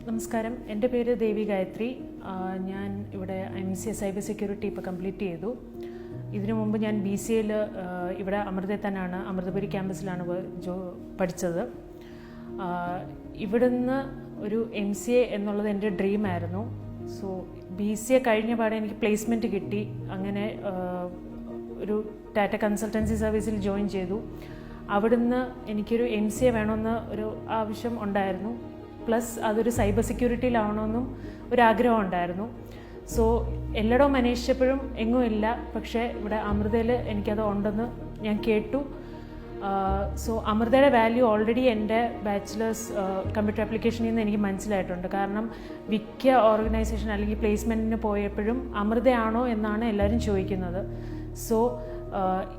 നമസ്കാരം, എൻ്റെ പേര് ദേവി ഗായത്രി. ഞാൻ ഇവിടെ MCA സൈബർ സെക്യൂരിറ്റി ഇപ്പോൾ കംപ്ലീറ്റ് ചെയ്തു. ഇതിനു മുമ്പ് ഞാൻ BCAയിൽ ഇവിടെ അമൃതയിൽ തന്നെയാണ്, അമൃതപുരി ക്യാമ്പസിലാണ് പഠിച്ചത്. ഇവിടുന്ന് ഒരു MCA എന്നുള്ളത് എൻ്റെ ഡ്രീമായിരുന്നു. സോ BCA കഴിഞ്ഞ പാടെ എനിക്ക് പ്ലേസ്മെൻറ്റ് കിട്ടി. അങ്ങനെ ഒരു ടാറ്റ കൺസൾട്ടൻസി സർവീസിൽ ജോയിൻ ചെയ്തു. അവിടുന്ന് എനിക്കൊരു MCA വേണമെന്ന് ഒരു ആവശ്യം ഉണ്ടായിരുന്നു. പ്ലസ് അതൊരു സൈബർ സെക്യൂരിറ്റിയിലാവണമെന്നും ഒരാഗ്രഹം ഉണ്ടായിരുന്നു. സോ എല്ലായിടവും അന്വേഷിച്ചപ്പോഴും എങ്ങും ഇല്ല. പക്ഷേ ഇവിടെ അമൃതയിൽ എനിക്കത് ഉണ്ടെന്ന് ഞാൻ കേട്ടു. സോ അമൃതയുടെ വാല്യൂ ഓൾറെഡി എൻ്റെ ബാച്ചിലേഴ്സ് കമ്പ്യൂട്ടർ ആപ്ലിക്കേഷനിൽ നിന്ന് എനിക്ക് മനസ്സിലായിട്ടുണ്ട്. കാരണം മിക്ക ഓർഗനൈസേഷൻ അല്ലെങ്കിൽ പ്ലേസ്മെൻറ്റിന് പോയപ്പോഴും അമൃതയാണോ എന്നാണ് എല്ലാവരും ചോദിക്കുന്നത്. സോ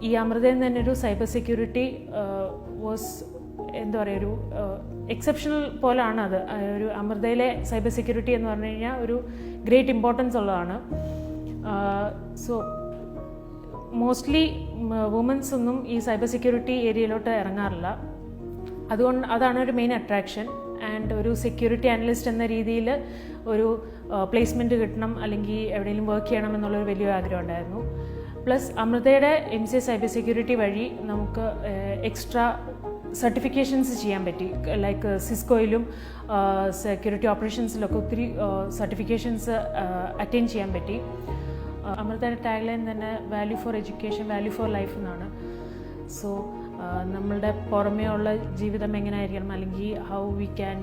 ഈ അമൃതയിൽ നിന്ന് തന്നെ ഒരു സൈബർ സെക്യൂരിറ്റി വാസ് എന്താ പറയുക, ഒരു എക്സെപ്ഷണൽ പോലാണ്. അത് ഒരു അമൃതയിലെ സൈബർ സെക്യൂരിറ്റി എന്ന് പറഞ്ഞു കഴിഞ്ഞാൽ ഒരു ഗ്രേറ്റ് ഇമ്പോർട്ടൻസ് ഉള്ളതാണ്. സോ മോസ്റ്റ്ലി വുമൻസ് ഒന്നും ഈ സൈബർ സെക്യൂരിറ്റി ഏരിയയിലോട്ട് ഇറങ്ങാറില്ല. അതാണ് ഒരു മെയിൻ അട്രാക്ഷൻ. ആൻഡ് ഒരു സെക്യൂരിറ്റി അനലിസ്റ്റ് എന്ന രീതിയിൽ ഒരു പ്ലേസ്മെൻറ്റ് കിട്ടണം, അല്ലെങ്കിൽ എവിടെയെങ്കിലും വർക്ക് ചെയ്യണം എന്നുള്ളൊരു വലിയ ആഗ്രഹം ഉണ്ടായിരുന്നു. പ്ലസ് അമൃതയുടെ MCA സൈബർ സെക്യൂരിറ്റി വഴി നമുക്ക് എക്സ്ട്രാ സർട്ടിഫിക്കേഷൻസ് ചെയ്യാൻ പറ്റി. ലൈക്ക് സിസ്കോയിലും സെക്യൂരിറ്റി ഓപ്പറേഷൻസിലൊക്കെ ഒത്തിരി സർട്ടിഫിക്കേഷൻസ് അറ്റൈൻ ചെയ്യാൻ പറ്റി. അമൃതയുടെ ടാഗ്ലൈൻ തന്നെ value for education, value four life എന്നാണ്. സോ നമ്മളുടെ പുറമേ ഉള്ള ജീവിതം എങ്ങനെ ആയിരിക്കണം, അല്ലെങ്കിൽ ഹൗ വി ക്യാൻ